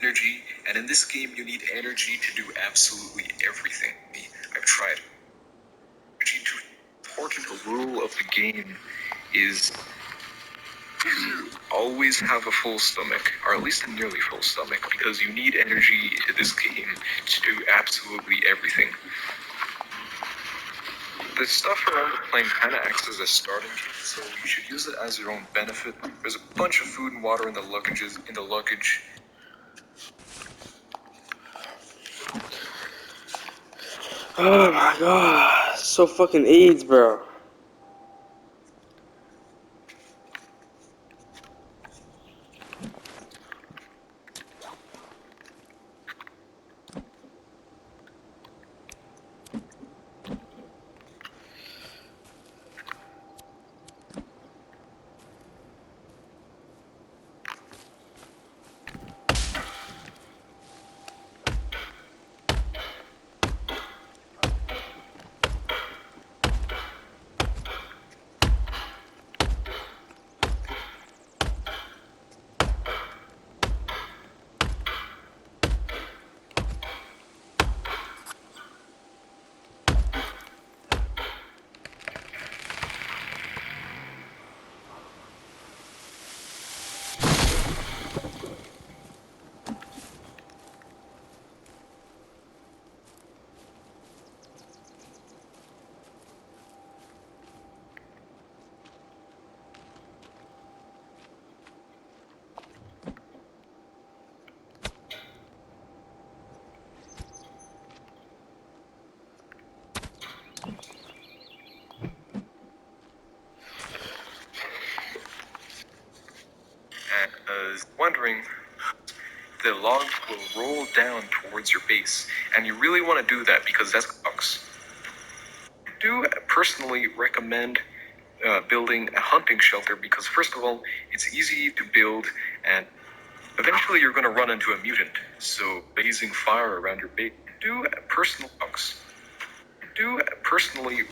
energy, and in this game you need energy to do absolutely everything. I've tried. Energy to important rule of the game is to always have a full stomach, or at least a nearly full stomach, because you need energy in this game to do absolutely everything. The stuff around the plane kind of acts as a starting kit, so you should use it as your own benefit. There's a bunch of food and water in the luggage. Oh my god, so fucking AIDS, bro. And wondering, the log will roll down towards your base, and you really want to do that because that's bugs. I do personally recommend building a hunting shelter because first of all, it's easy to build, and eventually you're going to run into a mutant. So blazing fire around your base. Do personal bugs. Do personally.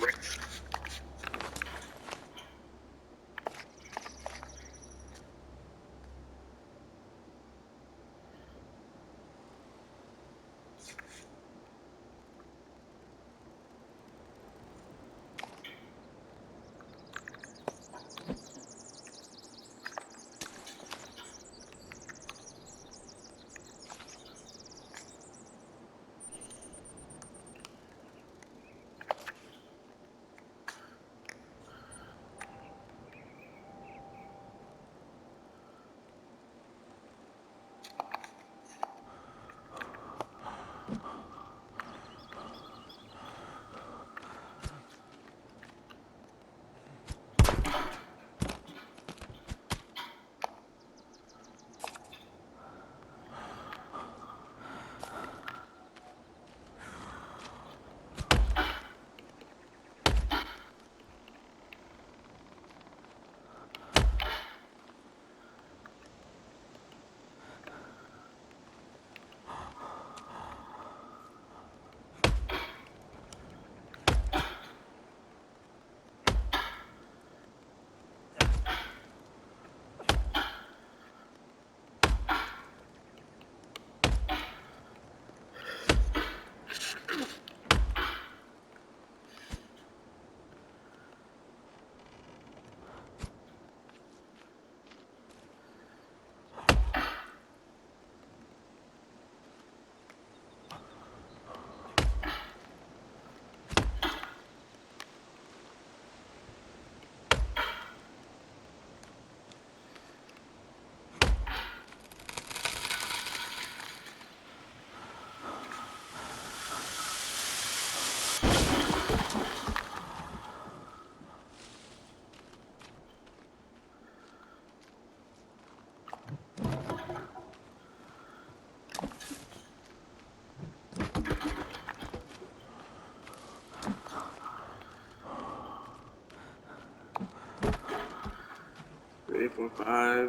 Ready for 5.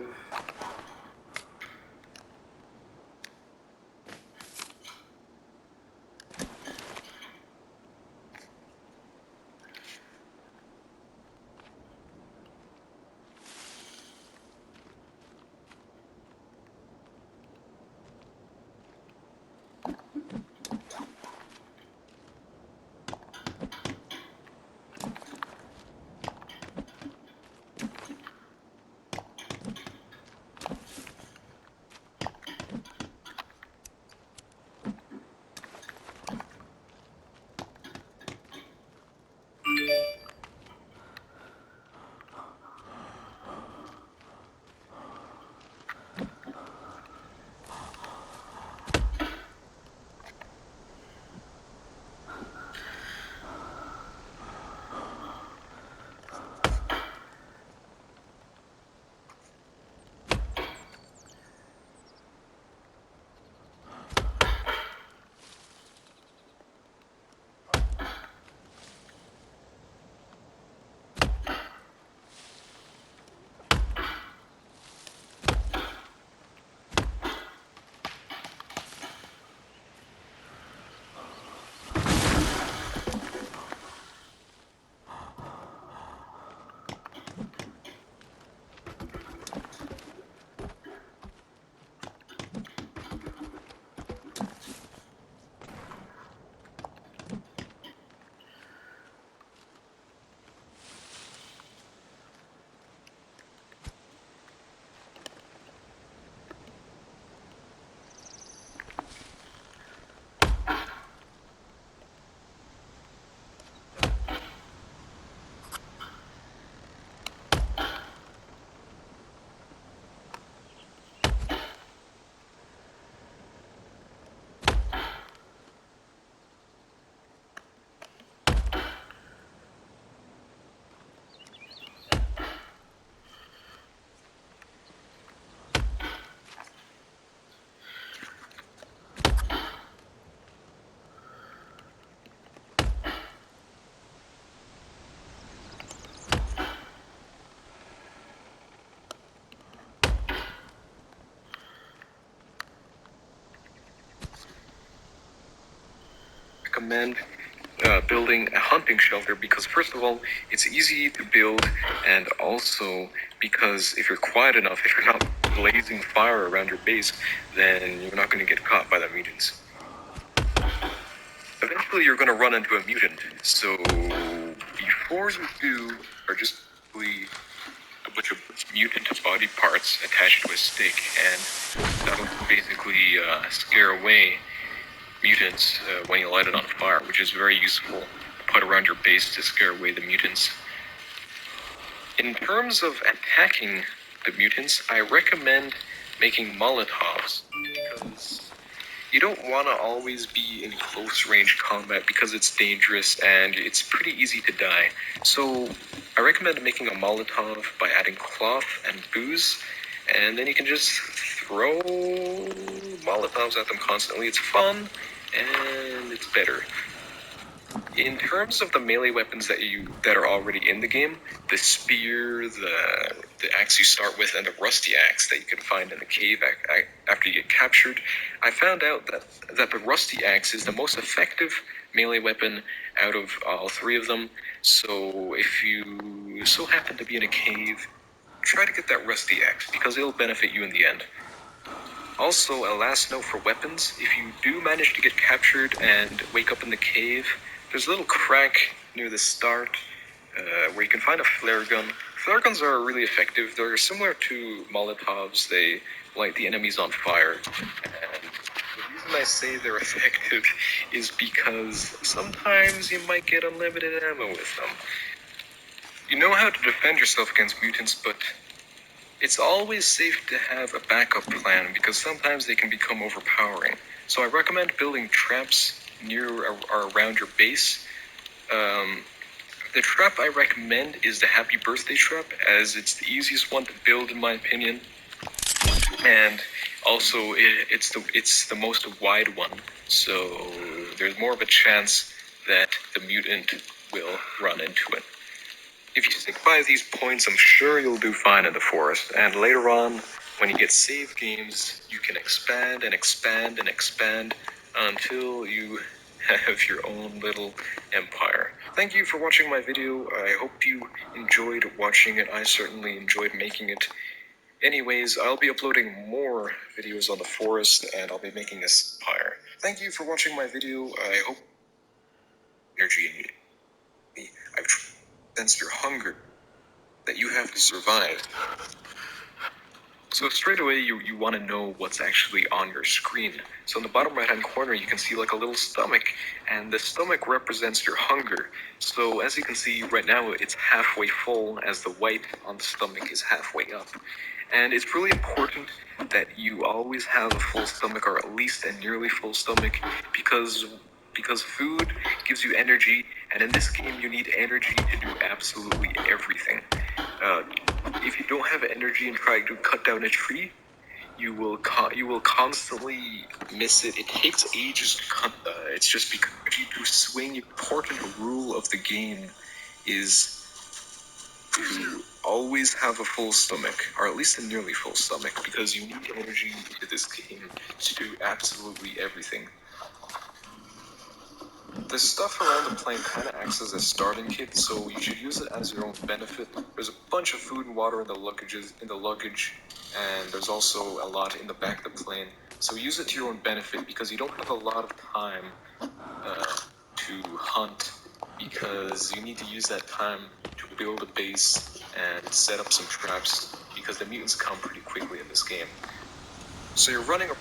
Recommend building a hunting shelter because first of all, it's easy to build, and also because if you're quiet enough, if you're not blazing fire around your base, then you're not going to get caught by the mutants. Eventually, you're going to run into a mutant, so before you do, are just a bunch of mutant body parts attached to a stick, and that'll basically scare away mutants when you light it on fire, which is very useful to put around your base to scare away the mutants. In terms of attacking the mutants, I recommend making Molotovs because you don't want to always be in close range combat because it's dangerous and it's pretty easy to die. So I recommend making a Molotov by adding cloth and booze, and then you can just throw Molotovs at them constantly. It's fun and it's better. In terms of the melee weapons that are already in the game, the spear, the axe you start with, and the rusty axe that you can find in the cave after you get captured, I found out that the rusty axe is the most effective melee weapon out of all three of them. So if you so happen to be in a cave, try to get that rusty axe because it'll benefit you in the end. Also, a last note for weapons, if you do manage to get captured and wake up in the cave, there's a little crack near the start where you can find a flare gun. Flare guns are really effective. They're similar to Molotovs. They light the enemies on fire. And the reason I say they're effective is because sometimes you might get unlimited ammo with them. You know how to defend yourself against mutants, but it's always safe to have a backup plan because sometimes they can become overpowering. So I recommend building traps near or around your base. The trap I recommend is the Happy Birthday trap, as it's the easiest one to build in my opinion, and also it's the most wide one. So there's more of a chance that the mutant will run into it. If you stick by these points, I'm sure you'll do fine in the forest, and later on, when you get save games, you can expand and expand and expand until you have your own little empire. Thank you for watching my video. I hope you enjoyed watching it. I certainly enjoyed making it. Anyways, I'll be uploading more videos on the forest, and I'll be making this empire. Thank you for watching my video. I hope energy in you. I've sensed your hunger that you have to survive. So straight away, you want to know what's actually on your screen. So in the bottom right-hand corner, you can see like a little stomach, and the stomach represents your hunger. So as you can see right now, it's halfway full, as the white on the stomach is halfway up. And it's really important that you always have a full stomach, or at least a nearly full stomach, because food gives you energy, and in this game you need energy to do absolutely everything. If you don't have energy and try to cut down a tree, you will constantly miss it. It takes ages to cut. It's just because if you do swing, the important rule of the game is to always have a full stomach, or at least a nearly full stomach, because you need energy into this game to do absolutely everything. The stuff around the plane kind of acts as a starting kit, so you should use it as your own benefit. There's a bunch of food and water in the luggage, and there's also a lot in the back of the plane. So use it to your own benefit, because you don't have a lot of time to hunt, because you need to use that time to build a base and set up some traps, because the mutants come pretty quickly in this game. So you're running a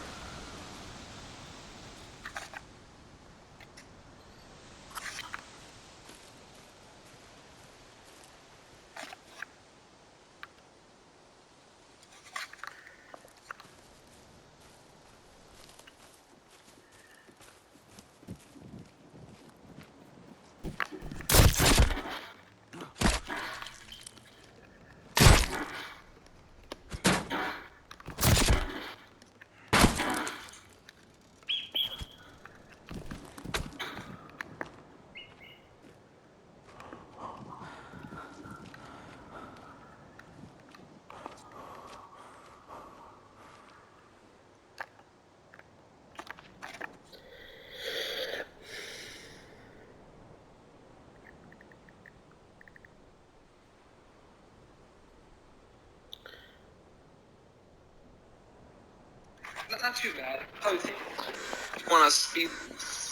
not too bad. If you want to speed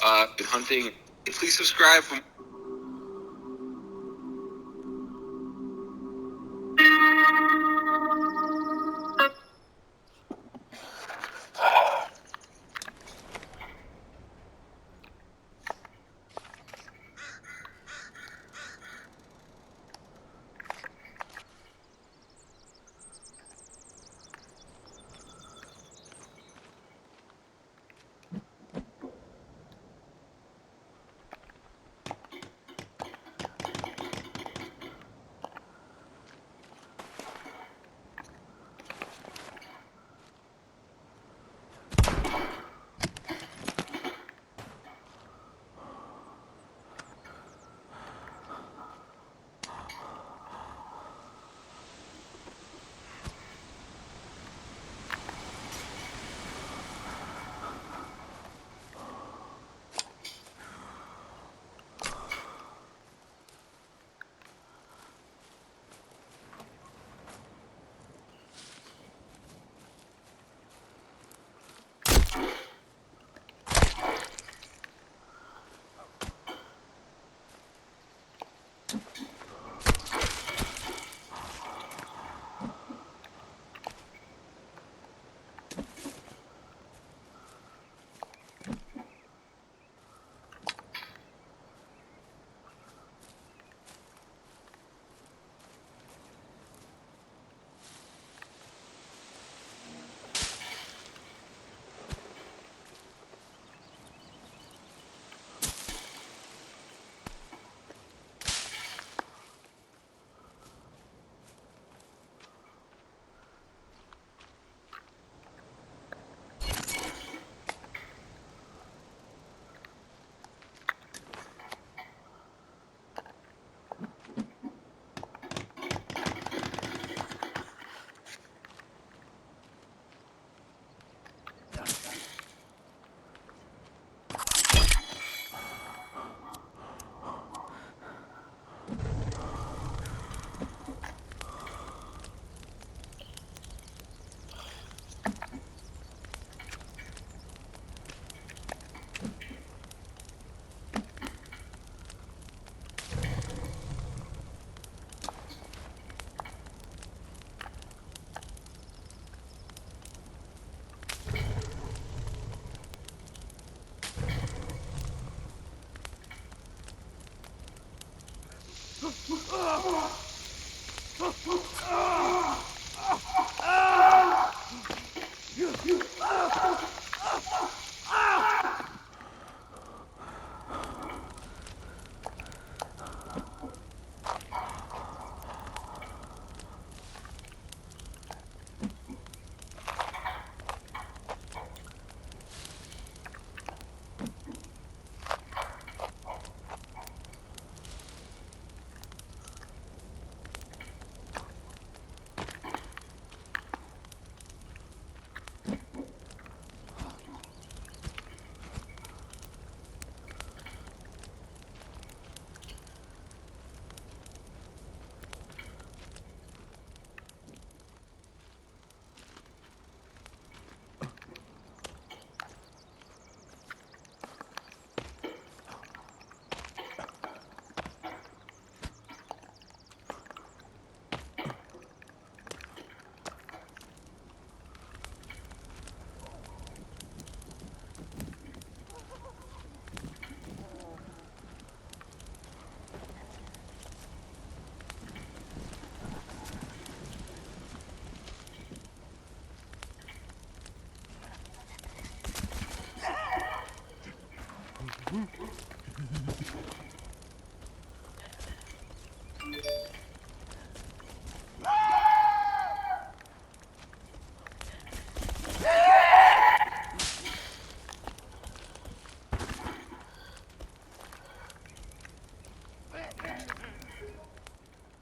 hunting, please subscribe for